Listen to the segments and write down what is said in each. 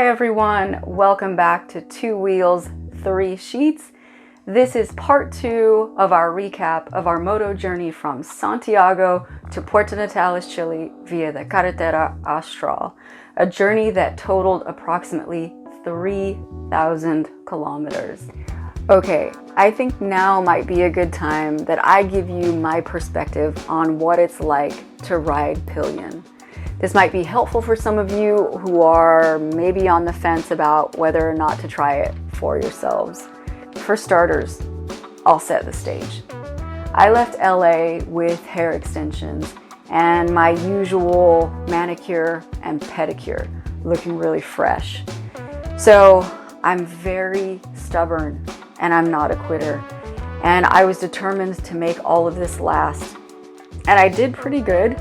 Hi everyone, welcome back to Two Wheels, Three Sheets. This is part 2 of our recap of our moto journey from Santiago to Puerto Natales, Chile via the Carretera Austral, a journey that totaled approximately 3,000 kilometers. Okay, I think now might be a good time that I give you my perspective on what it's like to ride pillion. This might be helpful for some of you who are maybe on the fence about whether or not to try it for yourselves. For starters, I'll set the stage. I left LA with hair extensions and my usual manicure and pedicure, looking really fresh. So I'm very stubborn and I'm not a quitter. And I was determined to make all of this last. And I did pretty good.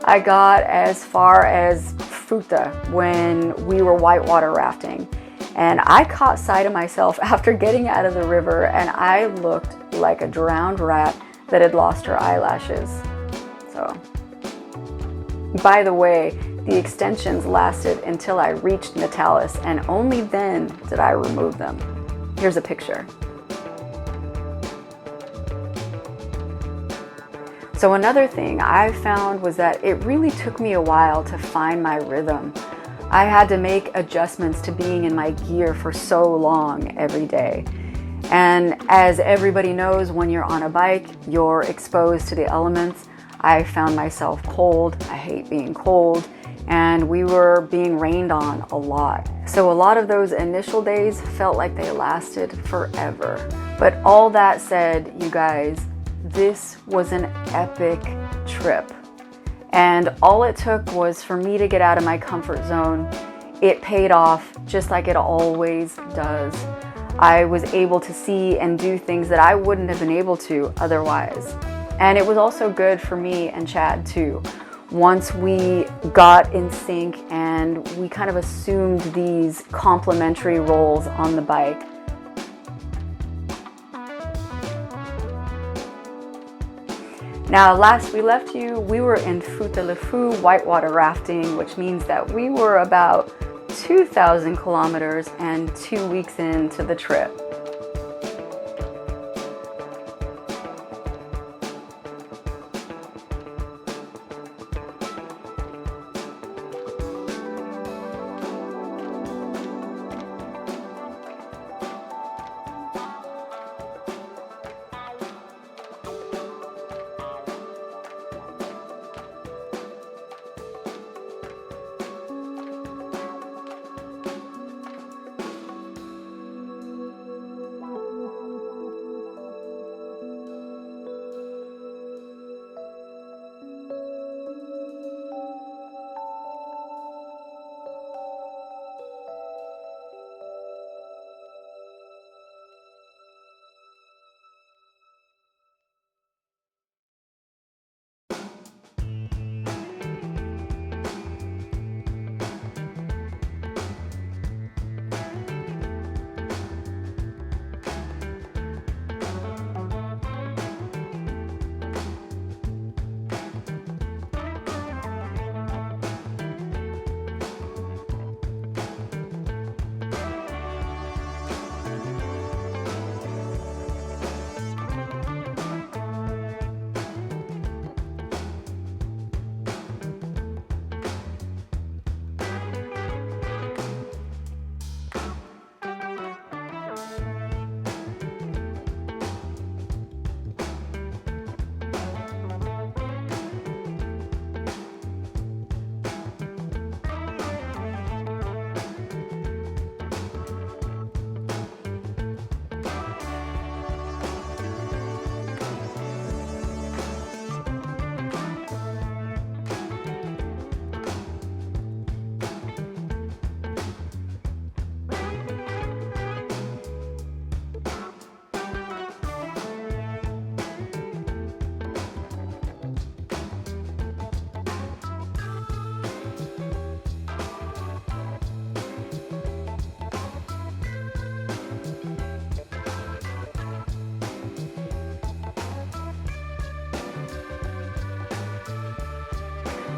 I got as far as Ruta when we were whitewater rafting. And I caught sight of myself after getting out of the river and I looked like a drowned rat that had lost her eyelashes. So, by the way, the extensions lasted until I reached Natales and only then did I remove them. Here's a picture. So another thing I found was that it really took me a while to find my rhythm. I had to make adjustments to being in my gear for so long every day. And as everybody knows, when you're on a bike, you're exposed to the elements. I found myself cold. I hate being cold. And we were being rained on a lot. So a lot of those initial days felt like they lasted forever. But all that said, you guys, this was an epic trip. And all it took was for me to get out of my comfort zone. It paid off just like it always does. I was able to see and do things that I wouldn't have been able to otherwise. And it was also good for me and Chad too. Once we got in sync and we kind of assumed these complementary roles on the bike. Now, last we left you, we were in Futa whitewater rafting, which means that we were about 2,000 kilometers and 2 weeks into the trip.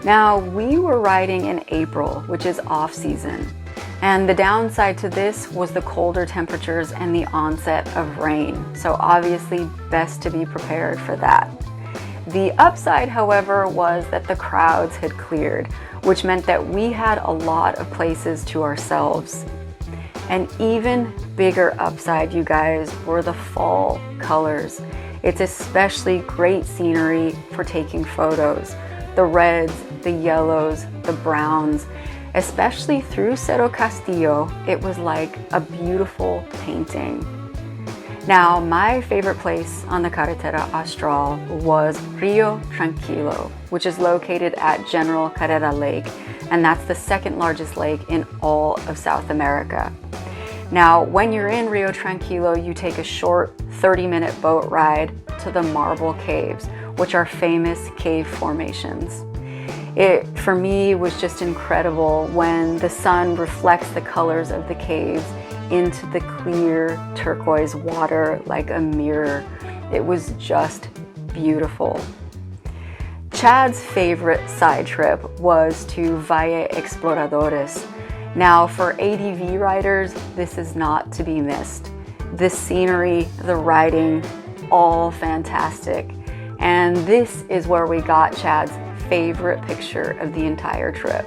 Now, we were riding in April, which is off season. And the downside to this was the colder temperatures and the onset of rain. So obviously best to be prepared for that. The upside, however, was that the crowds had cleared, which meant that we had a lot of places to ourselves. An even bigger upside, you guys, were the fall colors. It's especially great scenery for taking photos. The reds, the yellows, the browns, especially through Cerro Castillo, it was like a beautiful painting. Now, my favorite place on the Carretera Austral was Rio Tranquilo, which is located at General Carrera Lake, and that's the second largest lake in all of South America. Now, when you're in Rio Tranquilo, you take a short 30-minute boat ride to the Marble Caves, which are famous cave formations. It, for me, was just incredible when the sun reflects the colors of the caves into the clear turquoise water like a mirror. It was just beautiful. Chad's favorite side trip was to Valle Exploradores. Now, for ADV riders, this is not to be missed. The scenery, the riding, all fantastic. And this is where we got Chad's favorite picture of the entire trip.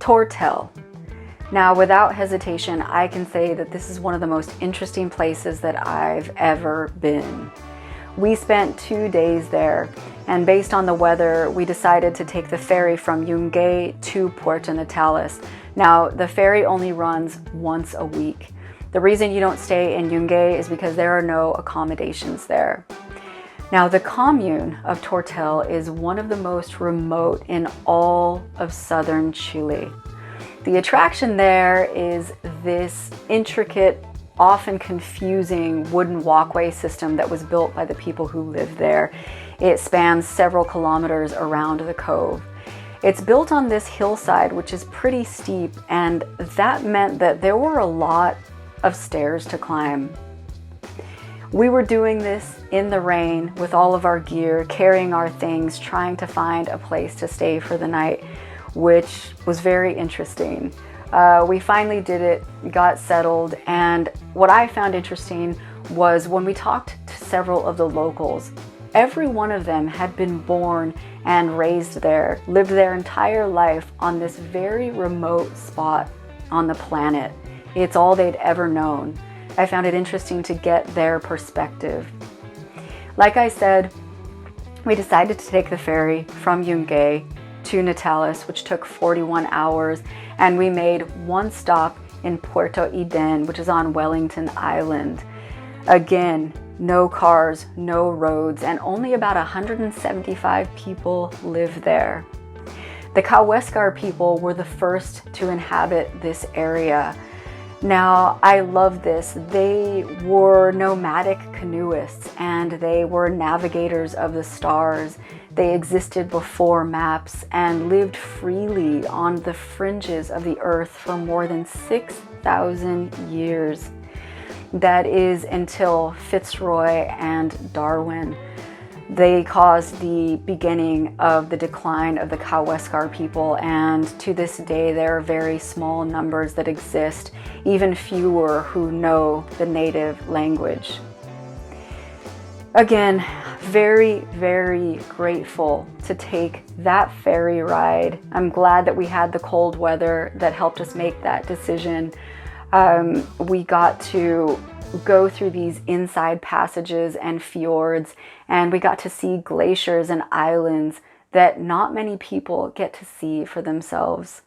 Tortel. Now, without hesitation, I can say that this is one of the most interesting places that I've ever been. We spent 2 days there, and based on the weather, we decided to take the ferry from Yungay to Puerto Natales. Now, the ferry only runs once a week. The reason you don't stay in Yungay is because there are no accommodations there. Now, the commune of Tortel is one of the most remote in all of southern Chile. The attraction there is this intricate, often confusing wooden walkway system that was built by the people who live there. It spans several kilometers around the cove. It's built on this hillside, which is pretty steep, and that meant that there were a lot of stairs to climb. We were doing this in the rain with all of our gear, carrying our things, trying to find a place to stay for the night, which was very interesting. We finally did it, got settled, and what I found interesting was when we talked to several of the locals, every one of them had been born and raised there, lived their entire life on this very remote spot on the planet. It's all they'd ever known. I found it interesting to get their perspective. Like I said, we decided to take the ferry from Yungay to Natales, which took 41 hours, and we made one stop in Puerto Iden, which is on Wellington Island. Again, no cars, no roads, and only about 175 people live there. The Kaweskar people were the first to inhabit this area. Now, I love this. They were nomadic canoeists and they were navigators of the stars. They existed before maps and lived freely on the fringes of the earth for more than 6,000 years. That is until Fitzroy and Darwin. They caused the beginning of the decline of the Kaweskar people, and to this day there are very small numbers that exist, even fewer who know the native language. Again, very, very grateful to take that ferry ride. I'm glad that we had the cold weather that helped us make that decision. We got to go through these inside passages and fjords, and we got to see glaciers and islands that not many people get to see for themselves.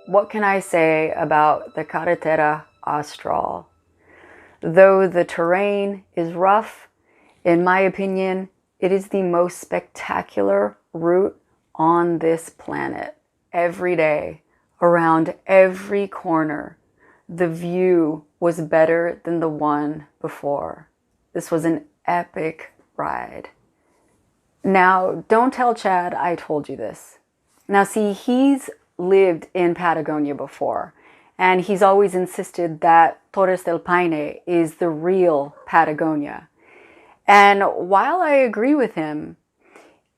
What can I say about the Carretera Austral? Though the terrain is rough, in my opinion, it is the most spectacular route on this planet. Every day, around every corner, the view was better than the one before. This was an epic ride. Now, don't tell Chad I told you this. Now, see, he's lived in Patagonia before, and he's always insisted that Torres del Paine is the real Patagonia. And while I agree with him,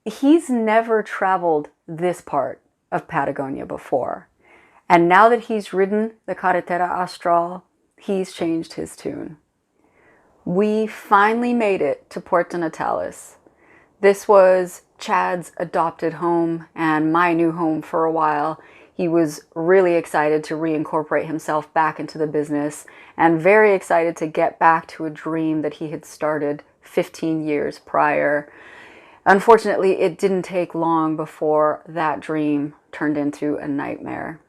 he's never traveled this part of Patagonia before. And now that he's ridden the Carretera Austral, he's changed his tune. We finally made it to Puerto Natales. This was Chad's adopted home and my new home for a while. He was really excited to reincorporate himself back into the business and very excited to get back to a dream that he had started 15 years prior. Unfortunately, it didn't take long before that dream turned into a nightmare.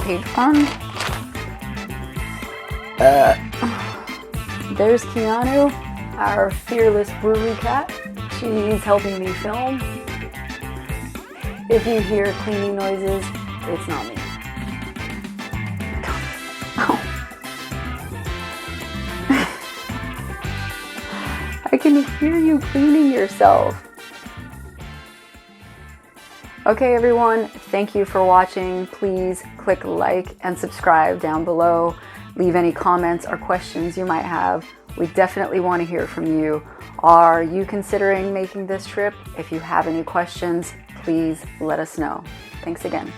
Page one. There's Keanu, our fearless brewery cat. She's helping me film. If you hear cleaning noises, it's not me. I can hear you cleaning yourself. Okay, everyone, thank you for watching. Please click like and subscribe down below. Leave any comments or questions you might have. We definitely want to hear from you. Are you considering making this trip? If you have any questions, please let us know. Thanks again.